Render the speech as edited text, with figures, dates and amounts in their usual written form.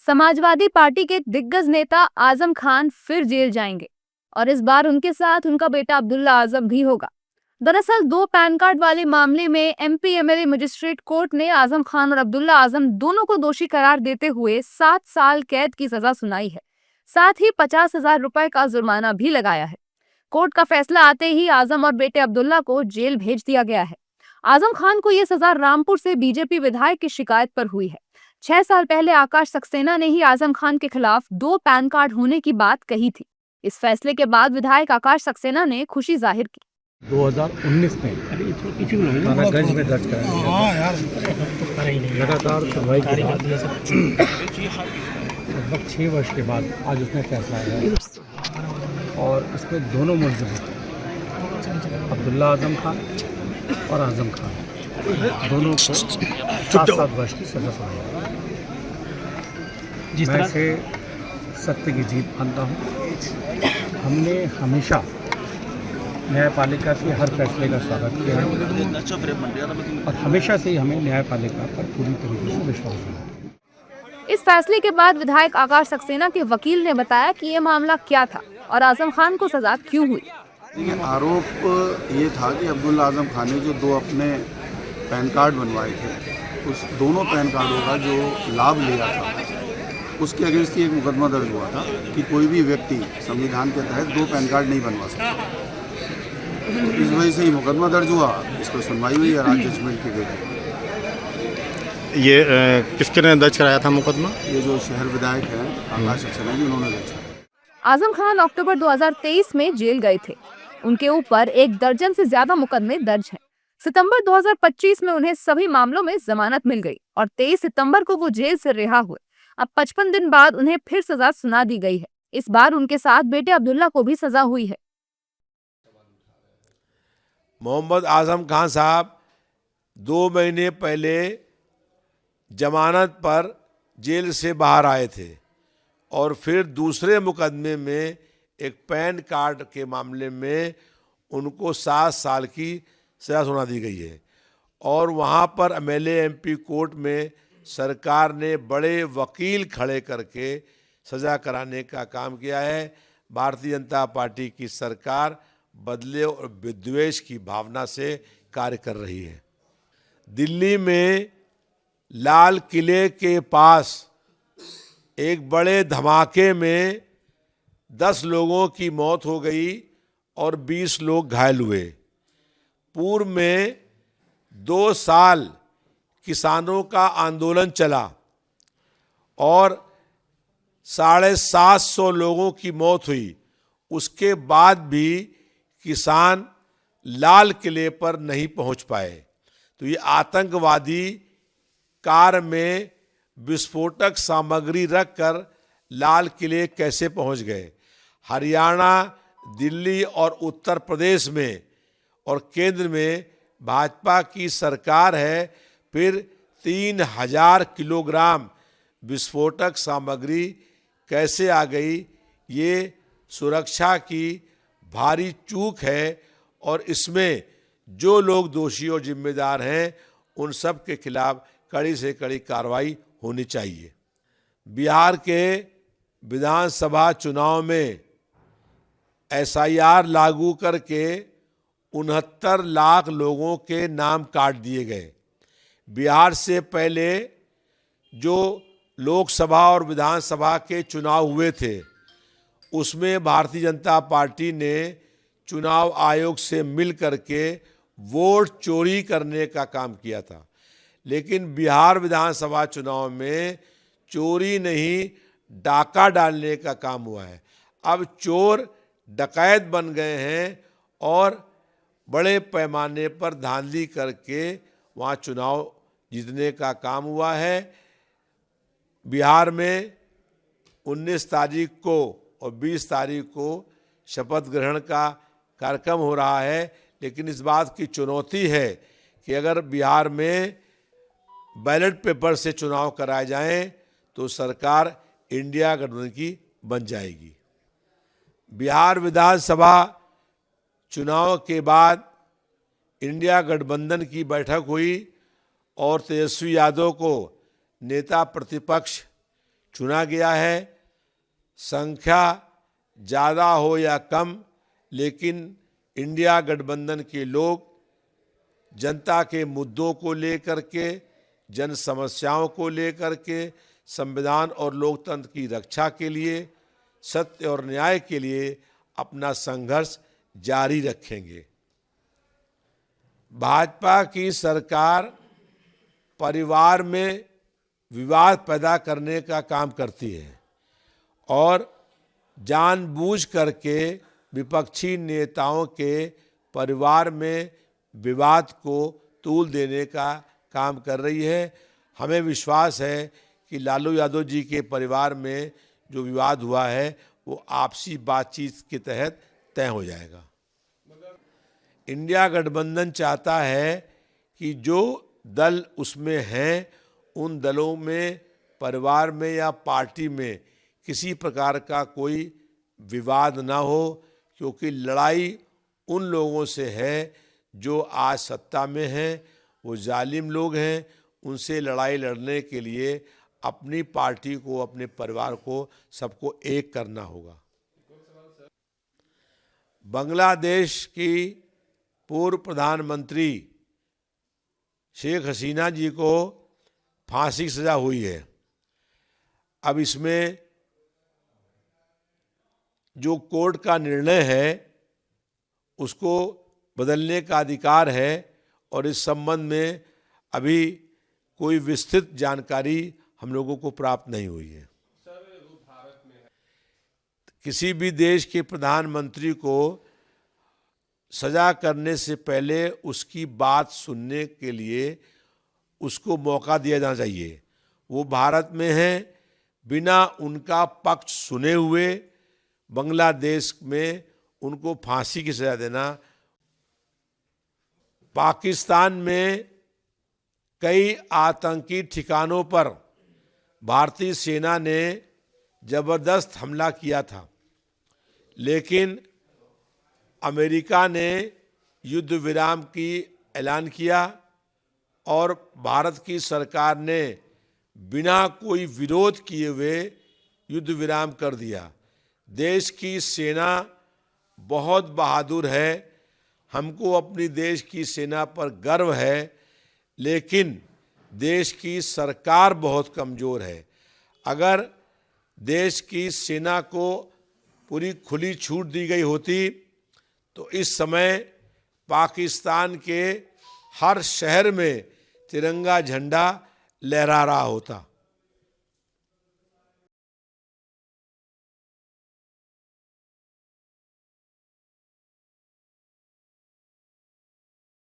Samajwadi party के दिग्गज नेता आजम खान फिर जेल जाएंगे और इस बार उनके साथ उनका बेटा अब्दुल्ला आजम भी होगा। दरअसल दो पैन कार्ड वाले मामले में एमपी एमएलए मजिस्ट्रेट कोर्ट ने आजम खान और अब्दुल्ला आजम दोनों को दोषी करार देते हुए 7 साल कैद की सजा सुनाई है। साथ ही 50,000 रुपए का जुर्माना भी लगाया है। कोर्ट का फैसला आते ही आजम और बेटे अब्दुल्ला को जेल भेज दिया गया है। आजम खान को यह सजा रामपुर से बीजेपी विधायक की शिकायत पर हुई है। 6 साल पहले आकाश सक्सेना ने ही आजम खान के खिलाफ 2 पैन कार्ड होने की बात कही थी। इस फैसले के बाद विधायक आकाश सक्सेना ने खुशी जाहिर की। 2019 में थानागंज में दर्ज कराया गया। लगातार सुनवाई के बाद लगभग 6 वर्ष के बाद आज उसने फैसला लिया और इसमें दोनों मुलजिम अब्दुल्ला आजम खान और आजम खान दोनों को 7 वर्ष की सजा सुनाई। मैं इसे सत्य की जीत मानता हूँ। हमने हमेशा न्यायपालिका के हर फैसले का स्वागत किया है और हमेशा से ही हमें न्यायपालिका पर पूरी तरीके से विश्वास है। इस फैसले के बाद विधायक आकाश सक्सेना के वकील ने बताया कि ये मामला क्या था और आजम खान को सजा क्यों हुई। आरोप ये था कि अब्दुल्ला आजम खान ने जो 2 अपने पैन कार्ड बनवाए थे, उस दोनों पैन कार्डों का जो लाभ लिया था उसके अगेंस्ट एक मुकदमा दर्ज हुआ था कि कोई भी व्यक्ति संविधान के तहत 2 पैन कार्ड नहीं बनवा सकता। इस वजह से ही मुकदमा दर्ज हुआ, इस पर सुनवाई हुई और आज जजमेंट की गई। ये किसके ने दर्ज कराया था मुकदमा? ये जो शहर विधायक हैं आकाश सक्सेना जी, उन्होंने दर्ज कराया। आजम खान अक्टूबर 2023 में जेल गए थे। उनके ऊपर 1 दर्जन से ज्यादा मुकदमे दर्ज हैं। सितंबर 2025 में उन्हें सभी मामलों में जमानत मिल गई और 23 सितंबर को वो जेल से रिहा हुए। अब 55 दिन बाद उन्हें फिर सजा सुना दी गई है। इस बार उनके साथ बेटे अब्दुल्ला को भी सजा हुई है। मोहम्मद आजम खान साहब 2 महीने पहले जमानत पर जेल से बाहर आए थे और फिर दूसरे मुकदमे में एक पैन कार्ड के मामले में उनको 7 साल की सजा सुना दी गई है और वहाँ पर एमएलए एमपी कोर्ट में सरकार ने बड़े वकील खड़े करके सजा कराने का काम किया है। भारतीय जनता पार्टी की सरकार बदले और विद्वेष की भावना से कार्य कर रही है। दिल्ली में लाल किले के पास एक बड़े धमाके में 10 लोगों की मौत हो गई और 20 लोग घायल हुए। पूर्व में 2 साल किसानों का आंदोलन चला और 750 लोगों की मौत हुई। उसके बाद भी किसान लाल किले पर नहीं पहुंच पाए। तो ये आतंकवादी कार में विस्फोटक सामग्री रखकर लाल किले कैसे पहुंच गए? हरियाणा, दिल्ली और उत्तर प्रदेश में और केंद्र में भाजपा की सरकार है, फिर 3000 किलोग्राम विस्फोटक सामग्री कैसे आ गई? ये सुरक्षा की भारी चूक है और इसमें जो लोग दोषी और जिम्मेदार हैं उन सब के खिलाफ कड़ी से कड़ी कार्रवाई होनी चाहिए। बिहार के विधानसभा चुनाव में एसआईआर लागू करके 69 लाख लोगों के नाम काट दिए गए। बिहार से पहले जो लोकसभा और विधानसभा के चुनाव हुए थे उसमें भारतीय जनता पार्टी ने चुनाव आयोग से मिल करके वोट चोरी करने का काम किया था, लेकिन बिहार विधानसभा चुनाव में चोरी नहीं डाका डालने का काम हुआ है। अब चोर डकैत बन गए हैं और बड़े पैमाने पर धांधली करके वहाँ चुनाव जीतने का काम हुआ है। बिहार में 19 तारीख को और 20 तारीख को शपथ ग्रहण का कार्यक्रम हो रहा है, लेकिन इस बात की चुनौती है कि अगर बिहार में बैलेट पेपर से चुनाव कराए जाएं तो सरकार इंडिया गठबंधन की बन जाएगी। बिहार विधानसभा चुनाव के बाद इंडिया गठबंधन की बैठक हुई और तेजस्वी यादव को नेता प्रतिपक्ष चुना गया है। संख्या ज़्यादा हो या कम, लेकिन इंडिया गठबंधन के लोग जनता के मुद्दों को लेकर के, जन समस्याओं को लेकर के, संविधान और लोकतंत्र की रक्षा के लिए, सत्य और न्याय के लिए अपना संघर्ष जारी रखेंगे। भाजपा की सरकार परिवार में विवाद पैदा करने का काम करती है और जानबूझ करके विपक्षी नेताओं के परिवार में विवाद को तूल देने का काम कर रही है। हमें विश्वास है कि लालू यादव जी के परिवार में जो विवाद हुआ है वो आपसी बातचीत के तहत तय हो जाएगा। इंडिया गठबंधन चाहता है कि जो दल उसमें हैं उन दलों में, परिवार में या पार्टी में किसी प्रकार का कोई विवाद ना हो, क्योंकि लड़ाई उन लोगों से है जो आज सत्ता में हैं। वो जालिम लोग हैं। उनसे लड़ाई लड़ने के लिए अपनी पार्टी को, अपने परिवार को, सबको एक करना होगा। बांग्लादेश की पूर्व प्रधानमंत्री शेख हसीना जी को फांसी की सजा हुई है। अब इसमें जो कोर्ट का निर्णय है उसको बदलने का अधिकार है और इस संबंध में अभी कोई विस्तृत जानकारी हम लोगों को प्राप्त नहीं हुई है। किसी भी देश के प्रधानमंत्री को सजा करने से पहले उसकी बात सुनने के लिए उसको मौका दिया जाना चाहिए। वो भारत में हैं, बिना उनका पक्ष सुने हुए बांग्लादेश में उनको फांसी की सजा देना। पाकिस्तान में कई आतंकी ठिकानों पर भारतीय सेना ने जबरदस्त हमला किया था, लेकिन अमेरिका ने युद्ध विराम की ऐलान किया और भारत की सरकार ने बिना कोई विरोध किए हुए युद्ध विराम कर दिया। देश की सेना बहुत बहादुर है। हमको अपनी देश की सेना पर गर्व है, लेकिन देश की सरकार बहुत कमज़ोर है। अगर देश की सेना को पूरी खुली छूट दी गई होती तो इस समय पाकिस्तान के हर शहर में तिरंगा झंडा लहरा रहा होता।